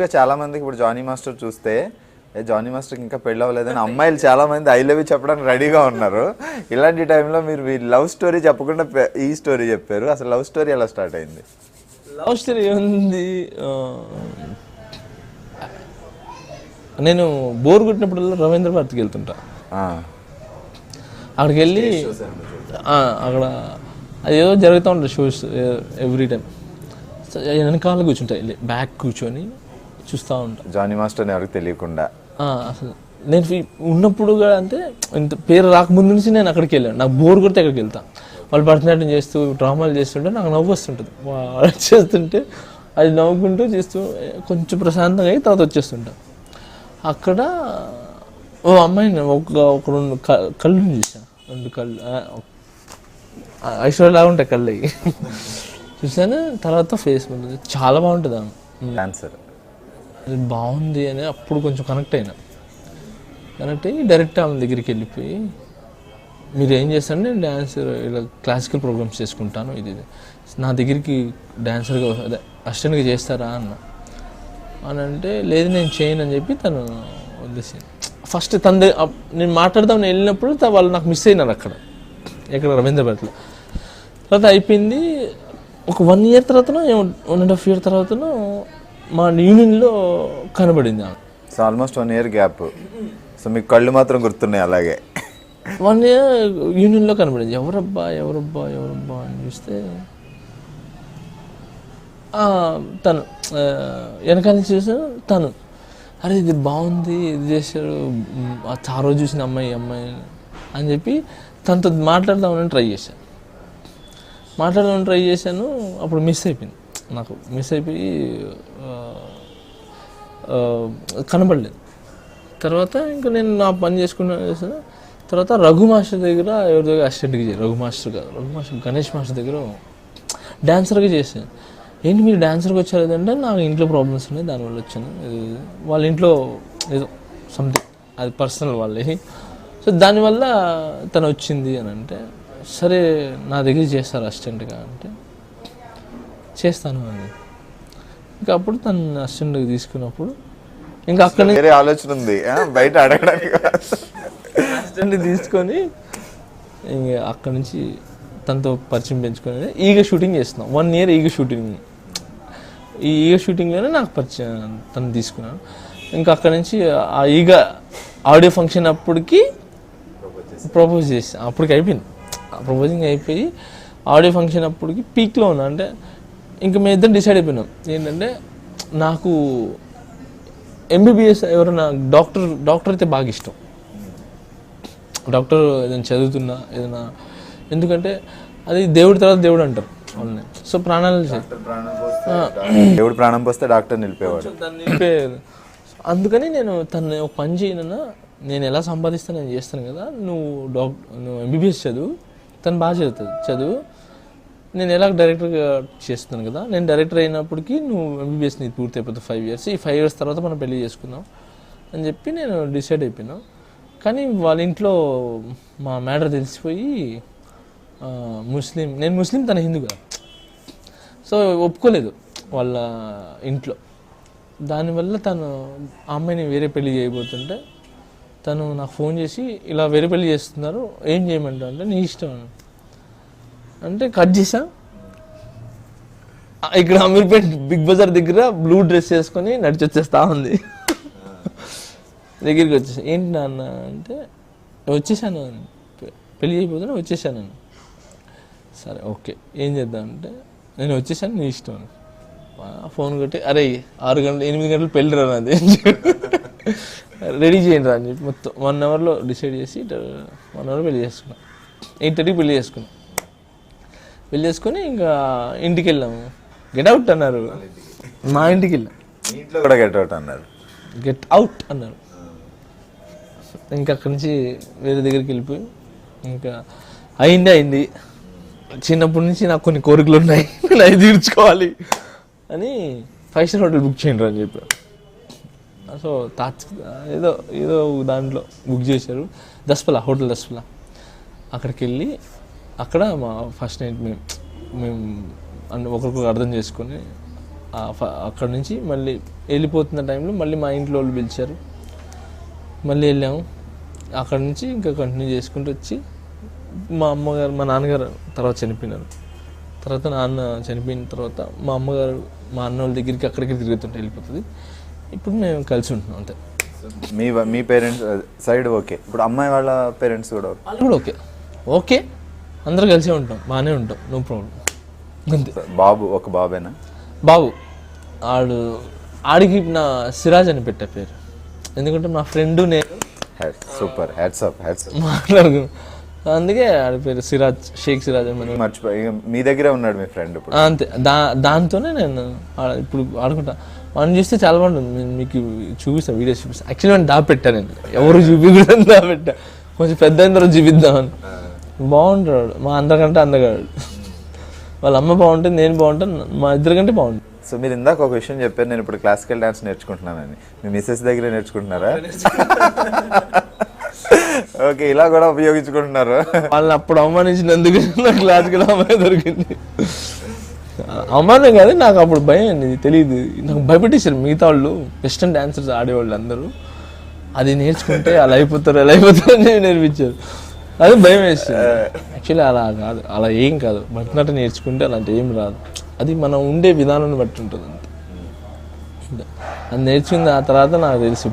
యాక్చువల్గా చాలా మందికి ఇప్పుడు జానీ మాస్టర్ చూస్తే జానీ మాస్టర్కి ఇంకా పెళ్ళి అవ్వలేదని అమ్మాయిలు చాలా మంది ఐ లవ్ యూ చెప్పడానికి రెడీగా ఉన్నారు. ఇలాంటి టైంలో మీరు మీ లవ్ స్టోరీ చెప్పకుండా ఈ స్టోరీ చెప్పారు. అసలు లవ్ స్టోరీ ఎలా స్టార్ట్ అయింది? లవ్ స్టోరీ ఏముంది, నేను బోర్ కొట్టినప్పుడల్లా రవీంద్ర భారతికి వెళ్తుంటా. అక్కడికి వెళ్ళి అక్కడ అది ఏదో జరుగుతూ ఉంటుంది షోస్ ఎవ్రీ టైం. వెనకాల కూర్చుంటా, వెళ్ళి బ్యాక్ కూర్చొని చూస్తూ ఉంటా జానీ మాస్టర్ని ఎవరికి తెలియకుండా. అసలు నేను ఉన్నప్పుడు కూడా అంటే ఇంత పేరు రాకముందు నుంచి నేను అక్కడికి వెళ్ళాను. నాకు బోర్ కొడితే అక్కడికి వెళ్తాను. వాళ్ళు భరతనాట్యం చేస్తూ డ్రామాలు చేస్తుంటే నాకు నవ్వు వస్తుంటుంది. వాళ్ళు చేస్తుంటే అది నవ్వుకుంటూ చేస్తూ కొంచెం ప్రశాంతంగా అయ్యి తర్వాత వచ్చేస్తుంటా. అక్కడ ఓ అమ్మాయిని ఒక రెండు కళ్ళు చూసాను. 2 కళ్ళు ఐశ్వర్యలాగా ఉంటాయి కళ్ళు అవి చూసాను. తర్వాత ఫేస్ చాలా బాగుంటుంది ఆమె డాన్సర్. అది బాగుంది అని అప్పుడు కొంచెం కనెక్ట్ అయ్యి డైరెక్ట్ ఆమె దగ్గరికి వెళ్ళిపోయి, మీరు ఏం చేస్తారంటే నేను డాన్సర్ ఇలా క్లాసికల్ ప్రోగ్రామ్స్ చేసుకుంటాను, ఇది నా దగ్గరికి డాన్సర్గా అదే అసిస్టెంట్గా చేస్తారా అని అంటే, లేదు నేను చేయను అని చెప్పి తను వదిలేసాను. ఫస్ట్ నేను మాట్లాడదామని వెళ్ళినప్పుడు వాళ్ళు నాకు మిస్ అయినారు అక్కడ రవీంద్రభారతిలో. తర్వాత అయిపోయింది. ఒక 1 year తర్వాతనో 1.5 year తర్వాతనో మా యూనియన్లో కనబడింది ఆమె. So almost 1 year gap. So మీకు కళ్ళు మాత్రం గుర్తున్నాయి అలాగే. 1 year యూనియన్లో కనబడింది. ఎవరబ్బా అని చూస్తే తను వెనకాల నుంచి చూసాను. తను అరే ఇది బాగుంది, ఇది చేశారు, ఆ రోజు చూసిన అమ్మాయి అని చెప్పి తనతో మాట్లాడదామని ట్రై చేశాను. అప్పుడు మిస్ అయిపోయింది. నాకు మిస్ అయిపోయి కనబడలేదు. తర్వాత ఇంకా నేను నా పని చేసుకున్నాను. తర్వాత రఘు మాస్టర్ దగ్గర ఎవరి దగ్గర అసిస్టెంట్కి చేయాలి. రఘు మాస్టర్ గణేష్ మాస్టర్ దగ్గర డాన్సర్గా చేశాను. ఏంటి మీరు డాన్సర్కి వచ్చారు అంటే, నాకు ఇంట్లో ప్రాబ్లమ్స్ ఉన్నాయి దానివల్ల వచ్చాను. వాళ్ళ ఇంట్లో ఏదో సంథింగ్ అది పర్సనల్ వాళ్ళే. సో దానివల్ల తను వచ్చింది అని అంటే, సరే నా దగ్గర చేస్తారు అసిస్టెంట్గా అంటే చేస్తాను అని. ఇంకా అప్పుడు తను అసిస్టెంట్గా తీసుకున్నప్పుడు ఇంకా అక్కడ వేరే ఆలోచన ఉంది బయట అడగడానికి. అసిస్టెంట్ తీసుకొని ఇంకా అక్కడ నుంచి తనతో పరిచయం పెంచుకొని ఈగ షూటింగ్ చేస్తున్నాం. 1 year ఈగ షూటింగ్. ఈ ఈగ షూటింగ్లోనే నాకు పరిచయం తను తీసుకున్నాను. ఇంకా అక్కడ నుంచి ఆ ఈగ ఆడియో ఫంక్షన్ అప్పటికి ప్రపోజ్ చేసాను. అప్పటికి అయిపోయింది, ప్రపోజింగ్ అయిపోయి ఆడియో ఫంక్షన్ అప్పటికి పీక్లో ఉన్నా. అంటే ఇంకా మేము ఇద్దరం డిసైడ్ అయిపోయినాం ఏంటంటే, నాకు ఎంబీబీఎస్ ఎవరైనా డాక్టర్ అయితే బాగా ఇష్టం. డాక్టర్ ఏదైనా చదువుతున్నా ఏదైనా, ఎందుకంటే అది దేవుడి తర్వాత దేవుడు అంటారు వాళ్ళని. సో దేవుడు ప్రాణం పోస్తే డాక్టర్ నిలిపేవాడు. అందుకని నేను తను ఒక పని చేయనన్నా, నేను ఎలా సంపాదిస్తాను నేను చేస్తాను కదా, నువ్వు ఎంబీబీఎస్ చదువు, తను బాగా చదువు, నేను ఎలా డైరెక్టర్గా చేస్తున్నాను కదా, నేను డైరెక్టర్ అయినప్పటికీ నువ్వు ఎంబీబీఎస్ నీది పూర్తి అయిపోతుంది 5 years, ఈ 5 years తర్వాత మనం పెళ్లి చేసుకుందాం అని చెప్పి నేను డిసైడ్ అయిపోయినా. కానీ వాళ్ళ ఇంట్లో మా మ్యాటర్ తెలిసిపోయి, నేను ముస్లిం తన హిందూ కదా, సో ఒప్పుకోలేదు వాళ్ళ ఇంట్లో. దానివల్ల తను ఆ అమ్మాయిని వేరే పెళ్లి చేయబోతుంటే తను నాకు ఫోన్ చేసి, ఇలా వేరే పెళ్లి చేస్తున్నారు ఏం చేయమంటావు అంటే, నీ ఇష్టం అంటే కట్ చేసా. ఇక్కడ అమీర్పేట్ బిగ్ బజార్ దగ్గర బ్లూ డ్రెస్ వేసుకొని నడిచి వచ్చేస్తా ఉంది. దగ్గరికి వచ్చేసా. ఏంటి నాన్న అంటే, వచ్చేసాను, పెళ్ళి అయిపోతున్నా వచ్చేసాను. సరే ఓకే ఏం చేద్దాం అంటే, నేను వచ్చేసాను నీ ఇష్టం అని ఫోన్ కొట్టి, అరే 6 గంటలు 8 గంటలు పెళ్ళి రా నాది, రెడీ చేయండి రా అని చెప్పి మొత్తం 1 hourలో డిసైడ్ చేసి 1 hour పెళ్ళి చేసుకున్నాం. 8:30 పెళ్ళి చేసుకుని ఇంకా ఇంటికి వెళ్ళాము. గెట్అవుట్ అన్నారు, మా ఇంటికి వెళ్ళాం. ఇంట్లో కూడా గెట్అవుట్ అన్నారు. ఇంకా అక్కడి నుంచి వేరే దగ్గరికి వెళ్ళిపోయి, ఇంకా అయింది. చిన్నప్పటి నుంచి నాకు కొన్ని కోరికలు ఉన్నాయి, నేను అవి తీర్చుకోవాలి అని 5 star హోటల్ బుక్ చేయండి అని చెప్పారు. సో ఏదో దాంట్లో బుక్ చేశారు, హోటల్ దస్పలా. అక్కడికి వెళ్ళి అక్కడ మా ఫస్ట్ నైట్ మేము ఒకరికొకరు అర్థం చేసుకొని అక్కడ నుంచి మళ్ళీ వెళ్ళిపోతున్న టైంలో మళ్ళీ మా ఇంట్లో వాళ్ళు పిలిచారు, మళ్ళీ వెళ్ళాము. అక్కడ నుంచి ఇంకా కంటిన్యూ చేసుకుంటూ వచ్చి మా అమ్మగారు మా నాన్నగారు తర్వాత చనిపోయినారు. తర్వాత నాన్న చనిపోయిన తర్వాత మా అమ్మగారు మా అన్న వాళ్ళ దగ్గరికి అక్కడికి తిరుగుతుంటే వెళ్ళిపోతుంది. ఇప్పుడు మేము కలిసి ఉంటున్నాం అంతే. మీ పేరెంట్స్ సైడ్ ఓకే, ఇప్పుడు అమ్మాయి వాళ్ళ పేరెంట్స్ కూడా వాళ్ళు కూడా ఓకే ఓకే, అందరూ కలిసే ఉంటాం, బాగానే ఉంటాం, నో ప్రాబ్లం అంతే. బాబు ఒక బాబేనా? బాబు ఆడికి నా సిరాజ్ అని పెట్టే పేరు, ఎందుకంటే మా ఫ్రెండ్ నేను సూపర్, హ్యాట్స్ ఆఫ్ మాట్లాడుకున్నాం, అందుకే ఆడి పేరు సిరాజ్, షేక్ సిరాజ్ అని. మర్చిపోయి మీ దగ్గరే ఉన్నాడు మీ ఫ్రెండ్ ఇప్పుడు. అంతే, దాంతోనే నేను ఇప్పుడు ఆడుకుంటా. మనం చూస్తే చాలా బాగుంటుంది, నేను మీకు చూపిస్తాను, వీడియోస్ చూపిస్తాను. యాక్చువల్లీ నేను దాపెట్టా, నేను ఎవరు చూపించడం దాపెట్టా, కొంచెం పెద్ద అయిన తర్వాత చూపిద్దామని. బాగుంటాడు, మా అందరికంటే అందగాడు. వాళ్ళ అమ్మ బాగుంటుంది, నేను బాగుంటాను, మా ఇద్దరికంటే బాగుంటుంది. సో మీరు ఇందాక ఒక విషయం చెప్పారు, నేను ఇప్పుడు క్లాసికల్ డాన్స్ నేర్చుకుంటున్నానని. మీ మిస్సెస్ దగ్గరే నేర్చుకుంటున్నారా? ఓకే, ఇలా కూడా ఉపయోగించుకుంటున్నారు. వాళ్ళని అప్పుడు అవమానించినందుకు నాకు క్లాసికల్ అమ్మాయి దొరికింది. అవమానం కాదు, నాకు అప్పుడు భయం అండి, తెలియదు, నాకు భయపెట్టేశారు మిగతా వాళ్ళు, వెస్టర్న్ డాన్సర్స్ ఆడేవాళ్ళు అందరూ. అది నేర్చుకుంటే అలా అయిపోతారు అని నేర్పించారు, అది భయం వేస్తుంది. యాక్చువల్లీ అలా కాదు, అలా ఏం కాదు, భరతనాట్యం నేర్చుకుంటే అలాంటి ఏం రాదు, అది మనం ఉండే విధానాన్ని బట్టి ఉంటుంది అంతే. అది నేర్చుకుంది ఆ తర్వాత నాకు తెలుసు.